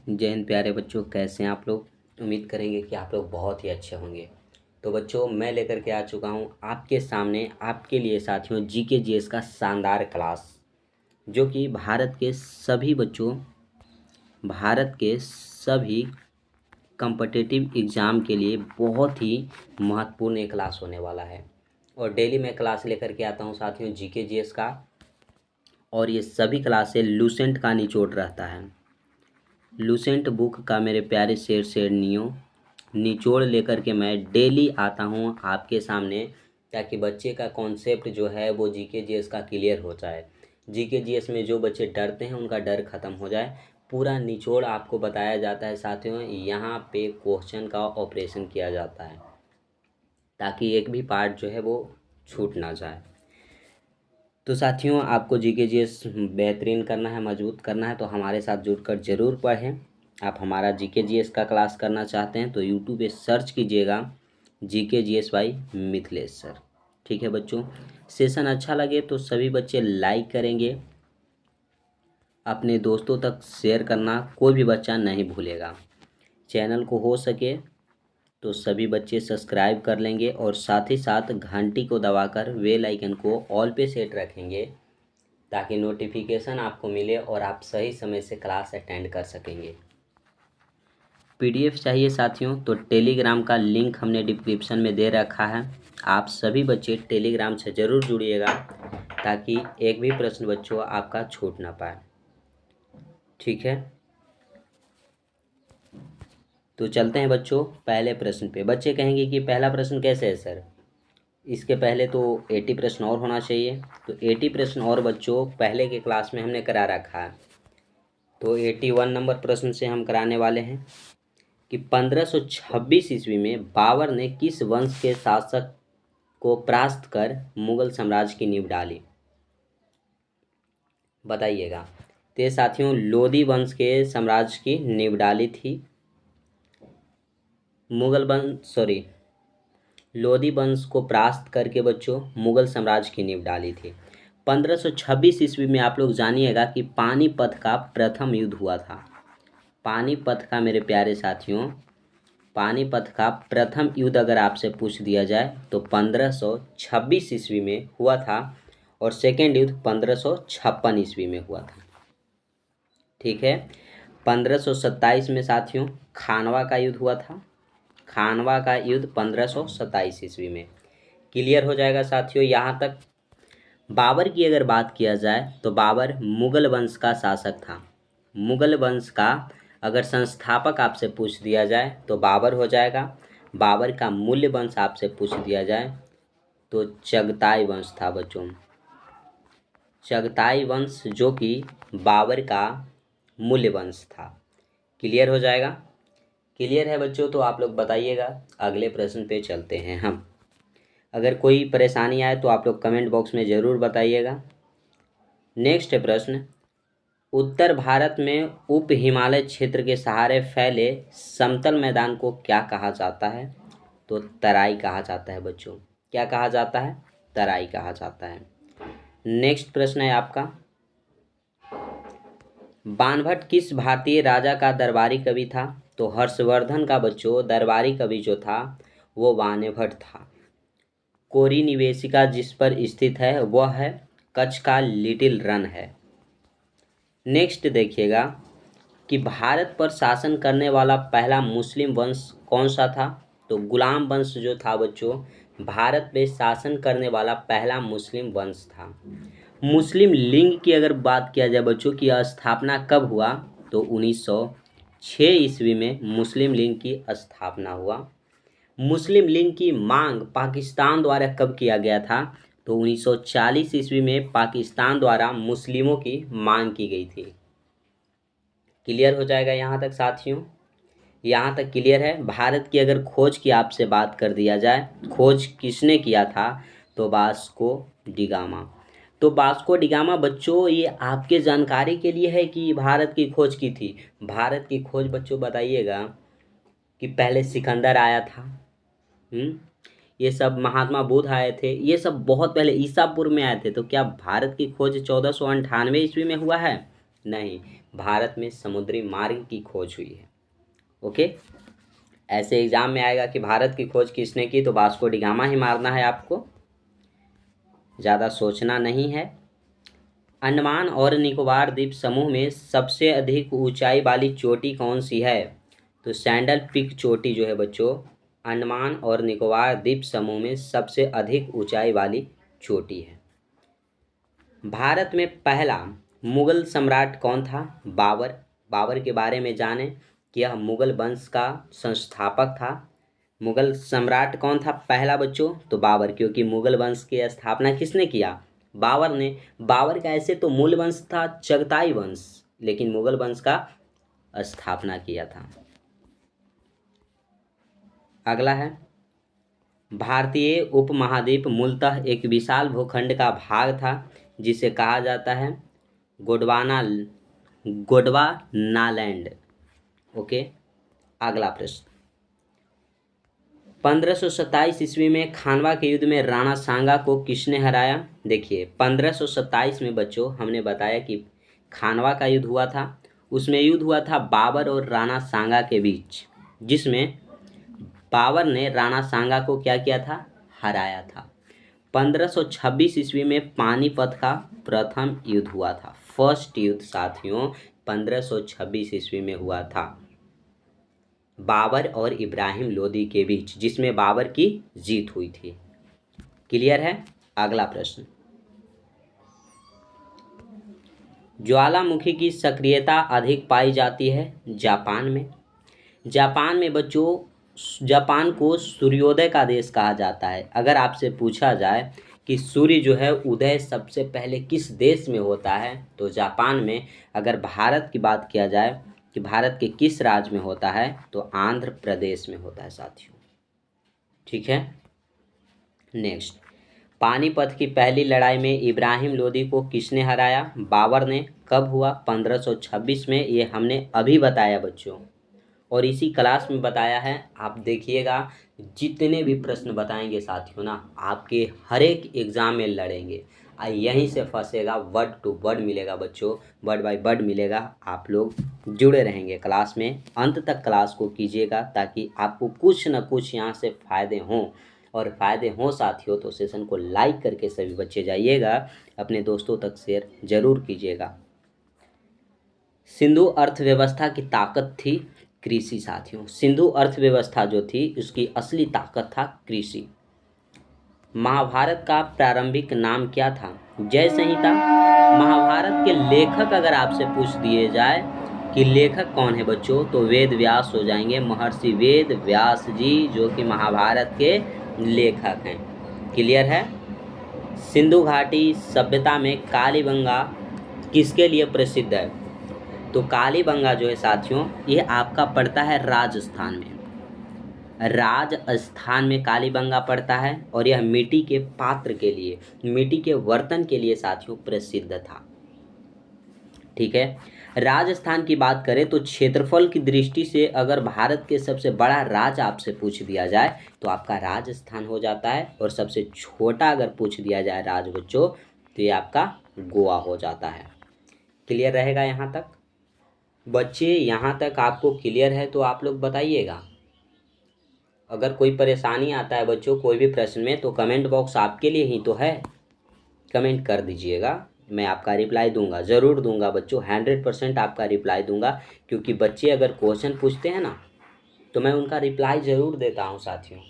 जय हिंद प्यारे बच्चों, कैसे हैं आप लोग। उम्मीद करेंगे कि आप लोग बहुत ही अच्छे होंगे। तो बच्चों, मैं लेकर के आ चुका हूं आपके सामने आपके लिए साथियों जीके जीएस का शानदार क्लास, जो कि भारत के सभी कॉम्पिटिटिव एग्ज़ाम के लिए बहुत ही महत्वपूर्ण एक क्लास होने वाला है। और डेली मैं क्लास लेकर के आता हूं साथियों जीके जीएस का, और ये सभी क्लासें लूसेंट का निचोड़ रहता है। लूसेंट बुक का मेरे प्यारे शेरनियों निचोड़ लेकर के मैं डेली आता हूँ आपके सामने, ताकि बच्चे का कॉन्सेप्ट जो है वो जीके जीएस का क्लियर हो जाए। जीके जीएस में जो बच्चे डरते हैं उनका डर ख़त्म हो जाए। पूरा निचोड़ आपको बताया जाता है साथियों। यहाँ पे क्वेश्चन का ऑपरेशन किया जाता है, ताकि एक भी पार्ट जो है वो छूट ना जाए। तो साथियों, आपको जीके जीएस बेहतरीन करना है, मजबूत करना है, तो हमारे साथ जुड़कर ज़रूर पढ़ें। आप हमारा जीके जीएस का क्लास करना चाहते हैं तो यूट्यूब पे सर्च कीजिएगा GK GS by Mithilesh sir. ठीक है बच्चों, सेशन अच्छा लगे तो सभी बच्चे लाइक करेंगे, अपने दोस्तों तक शेयर करना कोई भी बच्चा नहीं भूलेगा। चैनल को हो सके तो सभी बच्चे सब्सक्राइब कर लेंगे, और साथ ही साथ घंटी को दबाकर बेल आइकन को ऑल पे सेट रखेंगे, ताकि नोटिफिकेशन आपको मिले और आप सही समय से क्लास अटेंड कर सकेंगे। पीडीएफ चाहिए साथियों तो टेलीग्राम का लिंक हमने डिस्क्रिप्शन में दे रखा है। आप सभी बच्चे टेलीग्राम से ज़रूर जुड़िएगा, ताकि एक भी प्रश्न बच्चों आपका छूट ना पाए। ठीक है, तो चलते हैं बच्चों पहले प्रश्न पे। बच्चे कहेंगे कि पहला प्रश्न कैसे है सर, इसके पहले तो 80 प्रश्न और होना चाहिए। तो 80 प्रश्न और बच्चों पहले के क्लास में हमने करा रखा है। तो 81 नंबर प्रश्न से हम कराने वाले हैं कि 1526 ईस्वी में बाबर ने किस वंश के शासक को परास्त कर मुगल साम्राज्य की नींव डाली, बताइएगा। तो ये साथियों लोदी वंश के साम्राज्य की नींव डाली थी। लोदी वंश को परास्त करके बच्चों मुगल साम्राज्य की नींव डाली थी। 1526 ईस्वी में आप लोग जानिएगा कि पानीपत का प्रथम युद्ध हुआ था। पानीपत का मेरे प्यारे साथियों, पानीपत का प्रथम युद्ध अगर आपसे पूछ दिया जाए तो 1526 ईस्वी में हुआ था, और सेकेंड युद्ध 1556 ईस्वी में हुआ था। ठीक है, 1527 में साथियों खानवा का युद्ध हुआ था। खानवा का युद्ध 1527 ईस्वी में क्लियर हो जाएगा साथियों। यहाँ तक बाबर की अगर बात किया जाए तो बाबर मुगल वंश का शासक था। मुगल वंश का अगर संस्थापक आपसे पूछ दिया जाए तो बाबर हो जाएगा। बाबर का मूल्य वंश आपसे पूछ दिया जाए तो चगताई वंश था बच्चों। चगताई वंश जो कि बाबर का मूल्य वंश था। क्लियर हो जाएगा। क्लियर है बच्चों, तो आप लोग बताइएगा। अगले प्रश्न पे चलते हैं हम। अगर कोई परेशानी आए तो आप लोग कमेंट बॉक्स में ज़रूर बताइएगा। नेक्स्ट प्रश्न, उत्तर भारत में उप हिमालय क्षेत्र के सहारे फैले समतल मैदान को क्या कहा जाता है, तो तराई कहा जाता है बच्चों। क्या कहा जाता है, तराई कहा जाता है। नेक्स्ट प्रश्न है आपका, बाणभट्ट किस भारतीय राजा का दरबारी कवि था, तो हर्षवर्धन का बच्चों दरबारी कवि जो था वो बाणभट्ट था। कोरी निवेशिका जिस पर स्थित है वह है कच्छ का लिटिल रन है। नेक्स्ट देखिएगा कि भारत पर शासन करने वाला पहला मुस्लिम वंश कौन सा था, तो गुलाम वंश जो था बच्चों भारत पे शासन करने वाला पहला मुस्लिम वंश था। मुस्लिम लीग की अगर बात किया जाए बच्चों की स्थापना कब हुआ, तो 1906 ईस्वी में मुस्लिम लीग की स्थापना हुआ। मुस्लिम लीग की मांग पाकिस्तान द्वारा कब किया गया था, तो 1940 ईस्वी में पाकिस्तान द्वारा मुस्लिमों की मांग की गई थी। क्लियर हो जाएगा यहाँ तक साथियों। यहाँ तक क्लियर है। भारत की अगर खोज की आपसे बात कर दिया जाए, खोज किसने किया था, तो वास्को डिगामा। तो वास्को डिगामा बच्चों ये आपके जानकारी के लिए है कि भारत की खोज की थी। भारत की खोज बच्चों बताइएगा कि पहले सिकंदर आया था। ये सब महात्मा बुद्ध आए थे, ये सब बहुत पहले ईसा पूर्व में आए थे। तो क्या भारत की खोज 1498 ईस्वी में हुआ है? नहीं, भारत में समुद्री मार्ग की खोज हुई है। ओके, ऐसे एग्जाम में आएगा कि भारत की खोज किसने की, तो वास्को डी गामा ही मारना है आपको, ज़्यादा सोचना नहीं है। अंडमान और निकोबार द्वीप समूह में सबसे अधिक ऊंचाई वाली चोटी कौन सी है, तो सैंडल पीक चोटी जो है बच्चों, अंडमान और निकोबार द्वीप समूह में सबसे अधिक ऊंचाई वाली चोटी है। भारत में पहला मुगल सम्राट कौन था, बाबर। बाबर के बारे में जानें कि यह मुगल वंश का संस्थापक था। मुगल सम्राट कौन था पहला बच्चों, तो बाबर, क्योंकि मुगल वंश की स्थापना किसने किया, बाबर ने। बाबर का ऐसे तो मूल वंश था चगताई वंश, लेकिन मुगल वंश का स्थापना किया था। अगला है, भारतीय उपमहाद्वीप मूलतः एक विशाल भूखंड का भाग था जिसे कहा जाता है गोंडवानालैंड। ओके, अगला प्रश्न, 1527 ईस्वी में खानवा के युद्ध में राणा सांगा को किसने हराया। देखिए 1527 में बच्चों हमने बताया कि खानवा का युद्ध हुआ था, उसमें युद्ध हुआ था बाबर और राणा सांगा के बीच, जिसमें बाबर ने राणा सांगा को क्या किया था, हराया था। 1526 ईस्वी में पानीपत का प्रथम युद्ध हुआ था, फर्स्ट युद्ध साथियों 1526 ईस्वी में हुआ था बाबर और इब्राहिम लोदी के बीच, जिसमें बाबर की जीत हुई थी। क्लियर है। अगला प्रश्न, ज्वालामुखी की सक्रियता अधिक पाई जाती है जापान में। जापान में बच्चों, जापान को सूर्योदय का देश कहा जाता है। अगर आपसे पूछा जाए कि सूर्य जो है उदय सबसे पहले किस देश में होता है, तो जापान में। अगर भारत की बात किया जाए कि भारत के किस राज्य में होता है, तो आंध्र प्रदेश में होता है साथियों। ठीक है। नेक्स्ट, पानीपत की पहली लड़ाई में इब्राहिम लोदी को किसने हराया, बाबर ने। कब हुआ, 1526 में। ये हमने अभी बताया बच्चों, और इसी क्लास में बताया है। आप देखिएगा, जितने भी प्रश्न बताएंगे साथियों ना, आपके हर एक एग्ज़ाम में लड़ेंगे, यहीं से फंसेगा, वर्ड टू वर्ड मिलेगा बच्चों, वर्ड बाय वर्ड मिलेगा। आप लोग जुड़े रहेंगे क्लास में, अंत तक क्लास को कीजिएगा, ताकि आपको कुछ न कुछ यहाँ से फ़ायदे हों। और फ़ायदे हों साथियों तो सेशन को लाइक करके सभी बच्चे जाइएगा, अपने दोस्तों तक शेयर जरूर कीजिएगा। सिंधु अर्थव्यवस्था की ताकत थी कृषि साथियों। सिंधु अर्थव्यवस्था जो थी उसकी असली ताकत था कृषि। महाभारत का प्रारंभिक नाम क्या था, जय संहिता। महाभारत के लेखक अगर आपसे पूछ दिए जाए कि लेखक कौन है बच्चों, तो वेद व्यास हो जाएंगे, महर्षि वेद व्यास जी, जो कि महाभारत के लेखक हैं। क्लियर है। सिंधु घाटी सभ्यता में कालीबंगा किसके लिए प्रसिद्ध है, तो कालीबंगा जो है साथियों, ये आपका पड़ता है राजस्थान में। राजस्थान में कालीबंगा पड़ता है, और यह मिट्टी के पात्र के लिए, मिट्टी के बर्तन के लिए साथियों प्रसिद्ध था। ठीक है। राजस्थान की बात करें तो क्षेत्रफल की दृष्टि से अगर भारत के सबसे बड़ा राज्य आपसे पूछ दिया जाए तो आपका राजस्थान हो जाता है, और सबसे छोटा अगर पूछ दिया जाए राज्य बच्चों, तो ये आपका गोवा हो जाता है। क्लियर रहेगा यहाँ तक बच्चे? यहाँ तक आपको क्लियर है तो आप लोग बताइएगा। अगर कोई परेशानी आता है बच्चों कोई भी प्रश्न में, तो कमेंट बॉक्स आपके लिए ही तो है, कमेंट कर दीजिएगा, मैं आपका रिप्लाई दूंगा, ज़रूर दूंगा बच्चों, 100% आपका रिप्लाई दूंगा। क्योंकि बच्चे अगर क्वेश्चन पूछते हैं ना, तो मैं उनका रिप्लाई ज़रूर देता हूँ साथियों,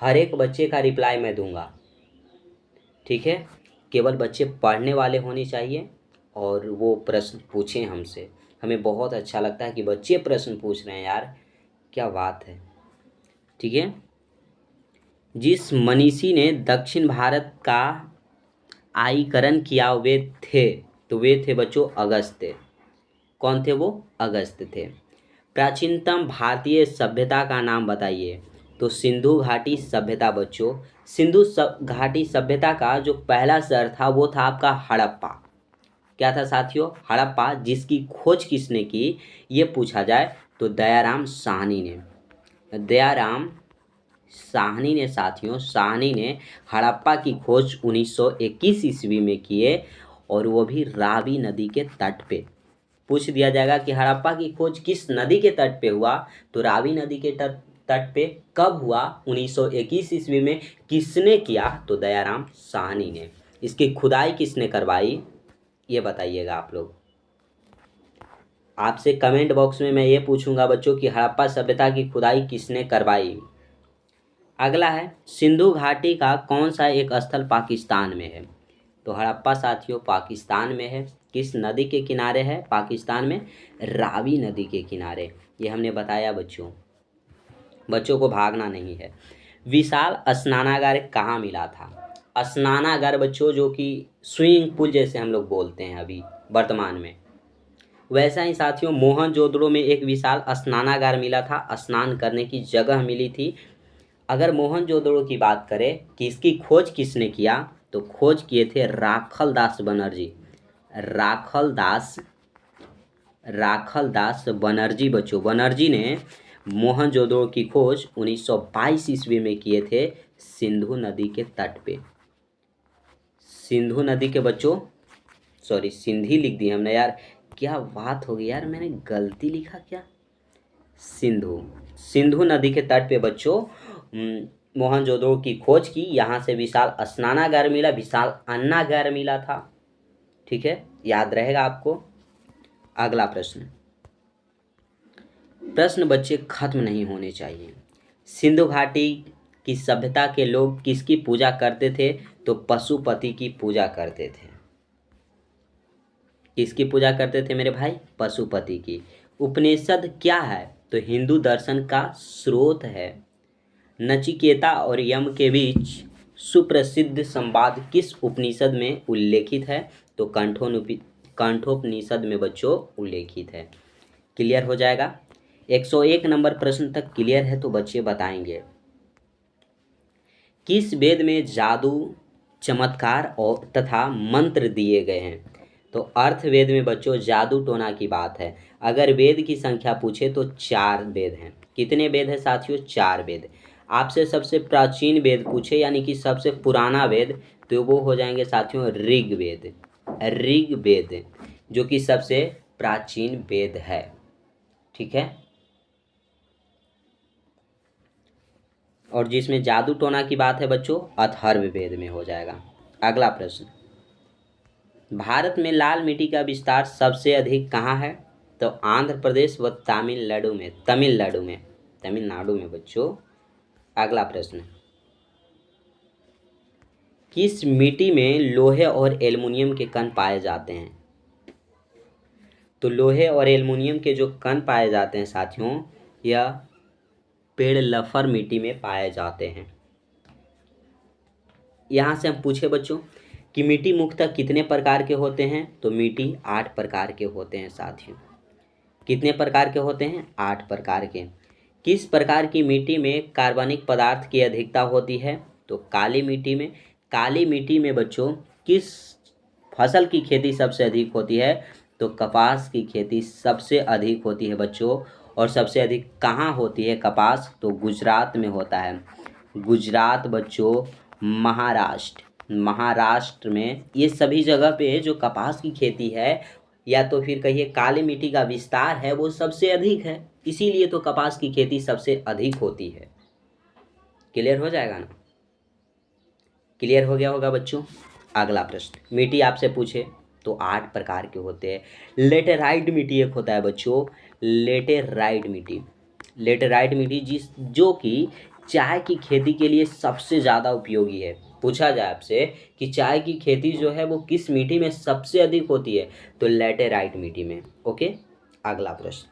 हर एक बच्चे का रिप्लाई मैं दूंगा। ठीक है। केवल बच्चे पढ़ने वाले होने चाहिए और वो प्रश्न पूछें हमसे। हमें बहुत अच्छा लगता है कि बच्चे प्रश्न पूछ रहे हैं, यार क्या बात है। ठीक है। जिस मनीषी ने दक्षिण भारत का आईकरण किया वे थे, तो वे थे बच्चों अगस्त्य। कौन थे वो, अगस्त्य थे। प्राचीनतम भारतीय सभ्यता का नाम बताइए, तो सिंधु घाटी सभ्यता बच्चों। सिंधु घाटी सभ्यता का जो पहला शहर था वो था आपका हड़प्पा। क्या था साथियों, हड़प्पा। जिसकी खोज किसने की ये पूछा जाए तो दयाराम साहनी ने। दयाराम साहनी ने साथियों, साहनी ने हड़प्पा की खोज 1921 ईस्वी में किए, और वो भी रावी नदी के तट पे। पूछ दिया जाएगा कि हड़प्पा की खोज किस नदी के तट पे हुआ, तो रावी नदी के तट तट पे। कब हुआ? 1921 ईस्वी में। किसने किया? तो दयाराम साहनी ने। इसकी खुदाई किसने करवाई, ये बताइएगा आप लोग। आपसे कमेंट बॉक्स में मैं ये पूछूंगा बच्चों कि हड़प्पा सभ्यता की खुदाई किसने करवाई। अगला है, सिंधु घाटी का कौन सा एक स्थल पाकिस्तान में है? तो हड़प्पा साथियों पाकिस्तान में है। किस नदी के किनारे है? पाकिस्तान में रावी नदी के किनारे। ये हमने बताया बच्चों, बच्चों को भागना नहीं है। विशाल स्नानागार कहाँ मिला था? स्नानागार बच्चों जो कि स्विमिंग पूल जैसे हम लोग बोलते हैं अभी वर्तमान में, वैसा ही साथियों मोहनजोदड़ो में एक विशाल स्नानागार मिला था, स्नान करने की जगह मिली थी। अगर मोहनजोदड़ो की बात करें कि इसकी खोज किसने किया, तो खोज किए थे राखल दास बनर्जी। राखल दास बनर्जी बच्चों, बनर्जी ने मोहनजोदड़ो की खोज 1922 ईस्वी में किए थे सिंधु नदी के तट पे। सिंधु नदी के बच्चों, सॉरी सिंधी लिख दी हमने यार, क्या बात हो गई यार, मैंने गलती लिखा क्या? सिंधु नदी के तट पे बच्चों मोहनजोदड़ो की खोज की। यहाँ से विशाल स्नानागार मिला, विशाल अन्नागार मिला था। ठीक है, याद रहेगा आपको। अगला प्रश्न, प्रश्न बच्चे खत्म नहीं होने चाहिए। सिंधु घाटी की सभ्यता के लोग किसकी पूजा करते थे? तो पशुपति की पूजा करते थे। किसकी पूजा करते थे मेरे भाई? पशुपति की। उपनिषद क्या है? तो हिंदू दर्शन का स्रोत है। नचिकेता और यम के बीच सुप्रसिद्ध संवाद किस उपनिषद में उल्लेखित है? तो कंठोपनिषद में बच्चों उल्लेखित है। क्लियर हो जाएगा। 101 नंबर प्रश्न तक क्लियर है तो बच्चे बताएंगे। किस वेद में जादू, चमत्कार और तथा मंत्र दिए गए हैं? तो अर्थवेद में बच्चों जादू टोना की बात है। अगर वेद की संख्या पूछे तो 4 वेद हैं। कितने वेद हैं साथियों? 4 वेद। आपसे सबसे प्राचीन वेद पूछे यानी कि सबसे पुराना वेद, तो वो हो जाएंगे साथियों ऋग्वेद। ऋग्वेद जो कि सबसे प्राचीन वेद है। ठीक है, और जिसमें जादू टोना की बात है बच्चों अथर्ववेद में हो जाएगा। अगला प्रश्न, भारत में लाल मिट्टी का विस्तार सबसे अधिक कहाँ है? तो आंध्र प्रदेश व तमिलनाडु में बच्चों। अगला प्रश्न, किस मिट्टी में लोहे और एल्युमिनियम के कण पाए जाते हैं? तो लोहे और एल्युमिनियम के जो कण पाए जाते हैं साथियों, यह पेड़ लफर मिट्टी में पाए जाते हैं। यहाँ से हम पूछे बच्चों कि मिट्टी मुख्यतः कितने प्रकार के होते हैं? तो मिट्टी 8 प्रकार के होते हैं साथियों। कितने प्रकार के होते हैं? 8 प्रकार के। किस प्रकार की मिट्टी में कार्बनिक पदार्थ की अधिकता होती है? तो काली मिट्टी में। काली मिट्टी में बच्चों किस फसल की खेती सबसे अधिक होती है? तो कपास की खेती सबसे अधिक होती है बच्चों। और सबसे अधिक कहाँ होती है कपास? तो गुजरात में होता है। गुजरात बच्चों, महाराष्ट्र में, ये सभी जगह पे जो कपास की खेती है या तो फिर कहिए काली मिट्टी का विस्तार है वो सबसे अधिक है, इसीलिए तो कपास की खेती सबसे अधिक होती है। क्लियर हो जाएगा ना? क्लियर हो गया होगा बच्चों। अगला प्रश्न, मिट्टी आपसे पूछे तो 8 प्रकार के होते हैं। लेटेराइट मिट्टी एक होता है बच्चों, लेटेराइट मिट्टी जो कि चाय की खेती के लिए सबसे ज़्यादा उपयोगी है। पूछा जाए आपसे कि चाय की खेती जो है वो किस मिट्टी में सबसे अधिक होती है? तो लेटेराइट मिट्टी में। ओके, अगला प्रश्न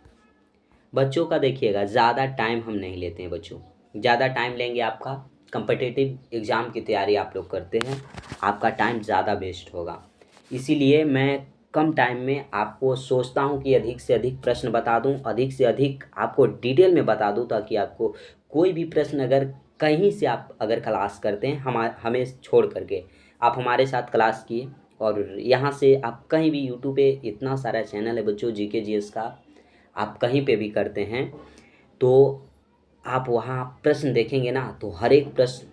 बच्चों का देखिएगा, ज़्यादा टाइम हम नहीं लेते हैं बच्चों। ज़्यादा टाइम लेंगे आपका कम्पिटिटिव एग्ज़ाम की तैयारी आप लोग करते हैं, आपका टाइम ज़्यादा वेस्ट होगा। इसीलिए मैं कम टाइम में आपको सोचता हूँ कि अधिक से अधिक प्रश्न बता दूँ, अधिक से अधिक आपको डिटेल में बता दूँ, ताकि आपको कोई भी प्रश्न अगर कहीं से आप अगर क्लास करते हैं हमें छोड़ करके आप हमारे साथ क्लास किए, और यहाँ से आप कहीं भी यूट्यूब पे इतना सारा चैनल है बच्चों जीके जीएस का, आप कहीं पे भी करते हैं तो आप वहाँ प्रश्न देखेंगे ना तो हर एक प्रश्न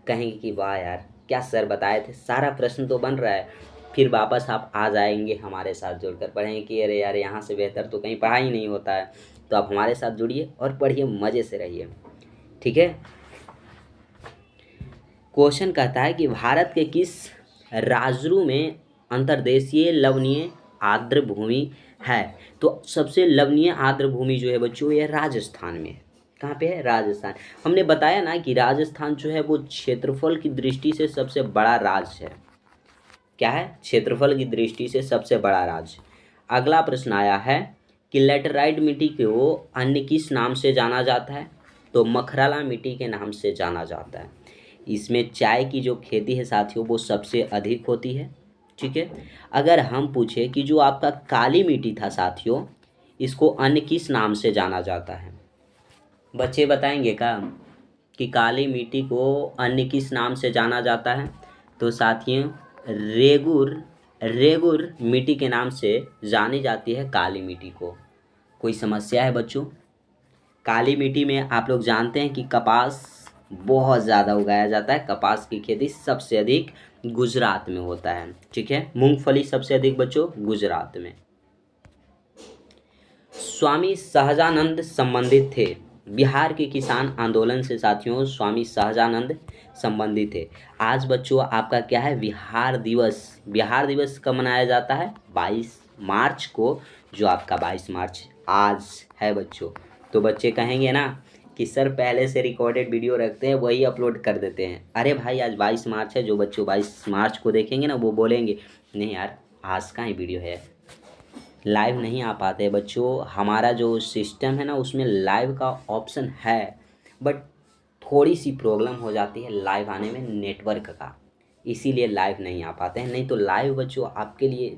कहेंगे कि वाह यार क्या सर बताए थे, सारा प्रश्न तो बन रहा है। फिर वापस आप आ जाएंगे हमारे साथ जुड़कर, पढ़ेंगे कि अरे यार यहाँ से बेहतर तो कहीं पढ़ाई नहीं होता है। तो आप हमारे साथ जुड़िए और पढ़िए, मज़े से रहिए। ठीक है। क्वेश्चन कहता है कि भारत के किस राज्य में अंतर्देशीय लवणीय आर्द्र भूमि है। तो सबसे लवणीय आर्द्र भूमि जो है बच्चों, यह राजस्थान में है। कहाँ पे है? राजस्थान। हमने बताया ना कि राजस्थान जो है वो क्षेत्रफल की दृष्टि से सबसे बड़ा राज्य है। क्या है? क्षेत्रफल की दृष्टि से सबसे बड़ा राज्य। अगला प्रश्न आया है कि लेटराइट मिट्टी को अन्य किस नाम से जाना जाता है। तो मखराला मिट्टी के नाम से जाना जाता है। इसमें चाय की जो खेती है साथियों वो सबसे अधिक होती है। ठीक है। अगर हम पूछे कि जो आपका काली मिट्टी था साथियों, इसको अन्य किस नाम से जाना जाता है, बच्चे बताएंगे का कि काली मिट्टी को अन्य किस नाम से जाना जाता है। तो साथियों रेगुर रेगुर मिट्टी के नाम से जानी जाती है काली मिट्टी को। कोई समस्या है बच्चों? काली मिट्टी में आप लोग जानते हैं कि कपास बहुत ज़्यादा उगाया जाता है। कपास की खेती सबसे अधिक गुजरात में होता है। ठीक है। मूंगफली सबसे अधिक बच्चों गुजरात में। स्वामी सहजानंद संबंधित थे। बिहार के किसान आंदोलन से साथियों स्वामी सहजानंद संबंधित थे। आज बच्चों आपका क्या है? बिहार दिवस। बिहार दिवस कब मनाया जाता है? 22 मार्च को, जो आपका 22 मार्च आज है बच्चों। तो बच्चे कहेंगे ना कि सर पहले से रिकॉर्डेड वीडियो रखते हैं वही अपलोड कर देते हैं। अरे भाई आज 22 मार्च है। जो बच्चों 22 मार्च को देखेंगे ना वो बोलेंगे नहीं यार आज का ही वीडियो है, लाइव नहीं आ पाते बच्चों। हमारा जो सिस्टम है ना उसमें लाइव का ऑप्शन है, बट थोड़ी सी प्रॉब्लम हो जाती है लाइव आने में नेटवर्क का, इसीलिए लाइव नहीं आ पाते हैं। नहीं तो लाइव बच्चों आपके लिए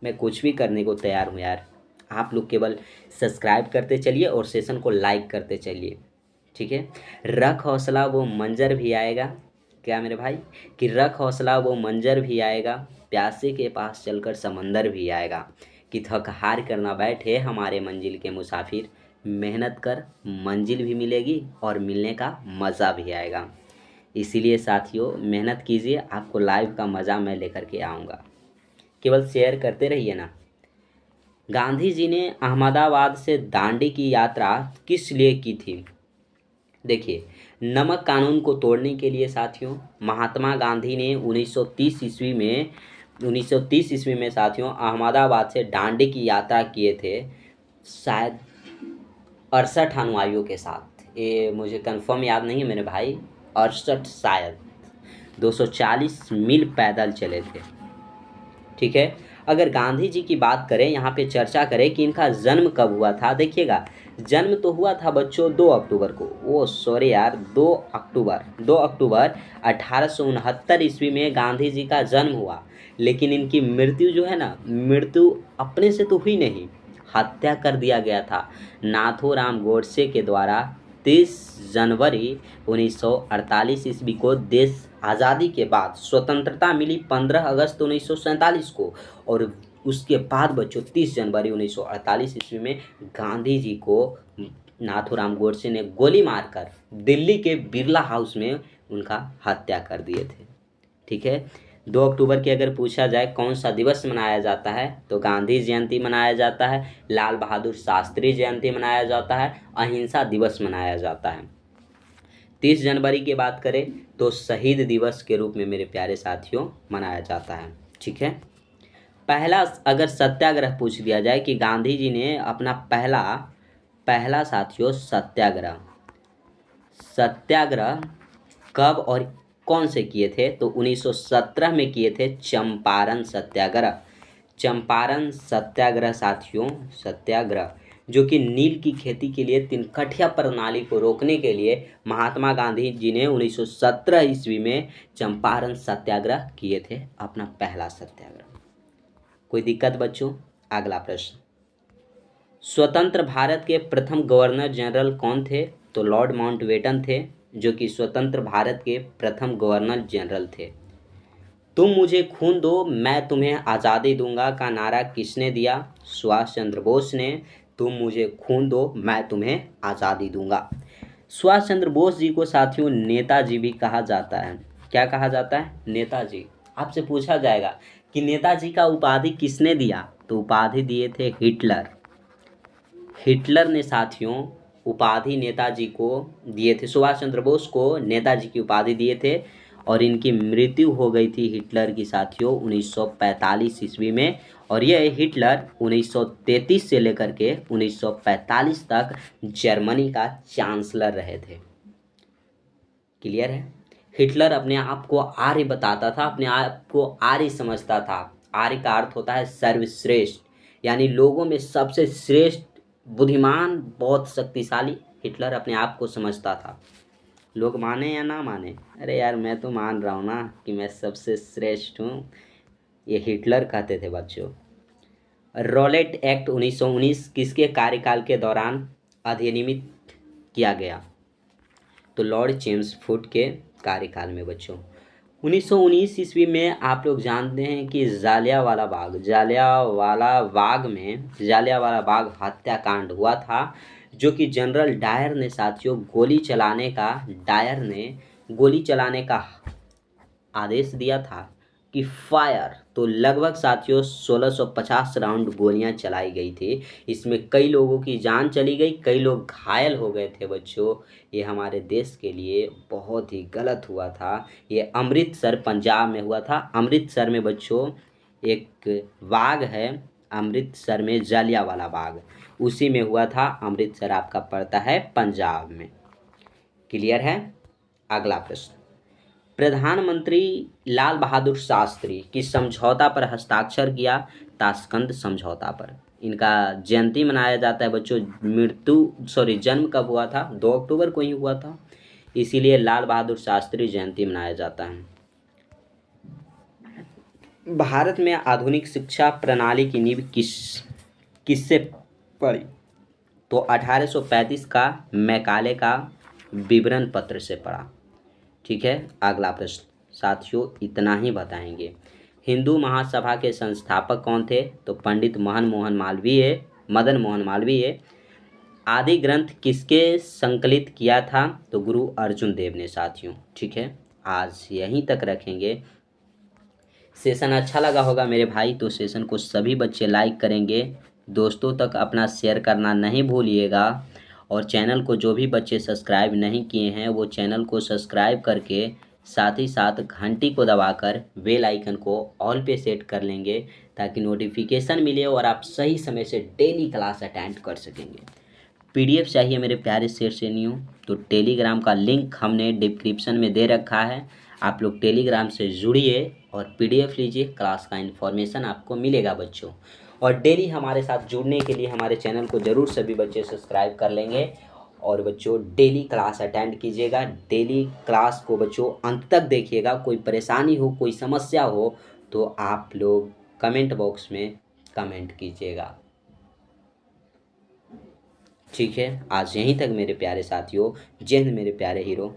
मैं कुछ भी करने को तैयार हूँ यार। आप लोग केवल सब्सक्राइब करते चलिए और सेशन को लाइक करते चलिए। ठीक है। रख हौसला वो मंजर भी आएगा। क्या मेरे भाई? कि रख हौसला वो मंजर भी आएगा, प्यासे के पास चलकर समंदर भी आएगा। कि थक हार कर ना बैठे हमारे मंजिल के मुसाफिर, मेहनत कर मंजिल भी मिलेगी और मिलने का मज़ा भी आएगा। इसीलिए साथियों मेहनत कीजिए, आपको लाइव का मज़ा मैं लेकर के आऊँगा। केवल शेयर करते रहिए ना। गांधी जी ने अहमदाबाद से दांडी की यात्रा किस लिए की थी? देखिए नमक कानून को तोड़ने के लिए साथियों महात्मा गांधी ने 1930 ईस्वी में साथियों अहमदाबाद से दांडी की यात्रा किए थे, शायद 68 अनुयायियों के साथ। ये मुझे कंफर्म याद नहीं है मेरे भाई, 68 शायद 240 मील पैदल चले थे। ठीक है। अगर गांधी जी की बात करें, यहाँ पे चर्चा करें कि इनका जन्म कब हुआ था, देखिएगा जन्म तो हुआ था बच्चों 2 अक्टूबर को। ओ सॉरी यार 2 अक्टूबर 1869 ईस्वी में गांधी जी का जन्म हुआ। लेकिन इनकी मृत्यु जो है ना, मृत्यु अपने से तो हुई नहीं, हत्या कर दिया गया था नाथूराम गोडसे के द्वारा 30 जनवरी 1948 ईस्वी को। देश आज़ादी के बाद स्वतंत्रता मिली 15 अगस्त 1947 को, और उसके बाद बच्चों 30 जनवरी 1948 ईस्वी में गांधी जी को नाथूराम गोडसे ने गोली मारकर दिल्ली के बिरला हाउस में उनका हत्या कर दिए थे। ठीक है। 2 अक्टूबर की अगर पूछा जाए कौन सा दिवस मनाया जाता है, तो गांधी जयंती मनाया जाता है, लाल बहादुर शास्त्री जयंती मनाया जाता है, अहिंसा दिवस मनाया जाता है। 30 जनवरी की बात करें तो शहीद दिवस के रूप में मेरे प्यारे साथियों मनाया जाता है। ठीक है। पहला अगर सत्याग्रह पूछ दिया जाए कि गांधी जी ने अपना पहला साथियों सत्याग्रह कब और कौन से किए थे, तो 1917 में किए थे चंपारण सत्याग्रह। चंपारण सत्याग्रह साथियों सत्याग्रह जो कि नील की खेती के लिए तिनकठिया प्रणाली को रोकने के लिए महात्मा गांधी जी ने 1917 ईस्वी में चंपारण सत्याग्रह किए थे, अपना पहला सत्याग्रह। कोई दिक्कत बच्चों? अगला प्रश्न, स्वतंत्र भारत के प्रथम गवर्नर जनरल कौन थे? तो लॉर्ड माउंटबेटन थे, जो कि स्वतंत्र भारत के प्रथम गवर्नर जनरल थे। तुम मुझे खून दो मैं तुम्हें आज़ादी दूंगा का नारा किसने दिया? सुभाष चंद्र बोस ने। तुम मुझे खून दो मैं तुम्हें आज़ादी दूंगा। सुभाष चंद्र बोस जी को साथियों नेताजी भी कहा जाता है। क्या कहा जाता है? नेताजी। आपसे पूछा जाएगा कि नेताजी का उपाधि किसने दिया, तो उपाधि दिए थे हिटलर। हिटलर ने साथियों उपाधि नेताजी को दिए थे, सुभाष चंद्र बोस को नेताजी की उपाधि दिए थे। और इनकी मृत्यु हो गई थी हिटलर की साथियों 1945 ईस्वी में। और यह हिटलर 1933 से लेकर के 1945 तक जर्मनी का चांसलर रहे थे। क्लियर है। हिटलर अपने आप को आर्य बताता था, अपने आप को आर्य समझता था। आर्य का अर्थ होता है सर्वश्रेष्ठ, यानी लोगों में सबसे श्रेष्ठ, बुद्धिमान, बहुत शक्तिशाली हिटलर अपने आप को समझता था। लोग माने या ना माने, अरे यार मैं तो मान रहा हूँ ना कि मैं सबसे श्रेष्ठ हूँ, ये हिटलर कहते थे बच्चों। रॉलेट एक्ट 1919 किसके कार्यकाल के दौरान अधिनियमित किया गया, तो लॉर्ड चेम्सफोर्ड के कार्यकाल में बच्चों। 1919 ईस्वी में आप लोग जानते हैं कि जालियांवाला बाग हत्याकांड हुआ था, जो कि जनरल डायर ने साथियों डायर ने गोली चलाने का आदेश दिया था कि फायर। तो लगभग साथियों 1650 राउंड गोलियां चलाई गई थी। इसमें कई लोगों की जान चली गई, कई लोग घायल हो गए थे बच्चों। ये हमारे देश के लिए बहुत ही गलत हुआ था। ये अमृतसर पंजाब में हुआ था। अमृतसर में बच्चों एक बाग है, अमृतसर में जालियांवाला बाग, उसी में हुआ था। अमृतसर आपका पड़ता है पंजाब में। क्लियर है। अगला प्रश्न, प्रधानमंत्री लाल बहादुर शास्त्री किस समझौता पर हस्ताक्षर किया, ताशकंद समझौता पर। इनका जयंती मनाया जाता है बच्चों। जन्म कब हुआ था, 2 अक्टूबर को ही हुआ था, इसीलिए लाल बहादुर शास्त्री जयंती मनाया जाता है। भारत में आधुनिक शिक्षा प्रणाली की नींव किससे पड़ी, तो 1835 का मैकाले का विवरण पत्र से पड़ा। ठीक है। अगला प्रश्न साथियों इतना ही बताएंगे। हिंदू महासभा के संस्थापक कौन थे, तो पंडित मदन मोहन मालवीय। आदि ग्रंथ किसके संकलित किया था, तो गुरु अर्जुन देव ने साथियों। ठीक है, आज यहीं तक रखेंगे। सेशन अच्छा लगा होगा मेरे भाई, तो सेशन को सभी बच्चे लाइक करेंगे, दोस्तों तक अपना शेयर करना नहीं भूलिएगा। और चैनल को जो भी बच्चे सब्सक्राइब नहीं किए हैं वो चैनल को सब्सक्राइब करके साथ ही साथ घंटी को दबाकर बेल आइकन को ऑल पे सेट कर लेंगे, ताकि नोटिफिकेशन मिले और आप सही समय से डेली क्लास अटेंड कर सकेंगे। पीडीएफ चाहिए मेरे प्यारे शेर सेनियों, तो टेलीग्राम का लिंक हमने डिस्क्रिप्शन में दे रखा है। आप लोग टेलीग्राम से जुड़िए और पीडीएफ लीजिए, क्लास का इन्फॉर्मेशन आपको मिलेगा बच्चों। और डेली हमारे साथ जुड़ने के लिए हमारे चैनल को ज़रूर सभी बच्चे सब्सक्राइब कर लेंगे। और बच्चों डेली क्लास अटेंड कीजिएगा, डेली क्लास को बच्चों अंत तक देखिएगा। कोई परेशानी हो, कोई समस्या हो, तो आप लोग कमेंट बॉक्स में कमेंट कीजिएगा। ठीक है, आज यहीं तक मेरे प्यारे साथियों। जय हिंद मेरे प्यारे हीरो।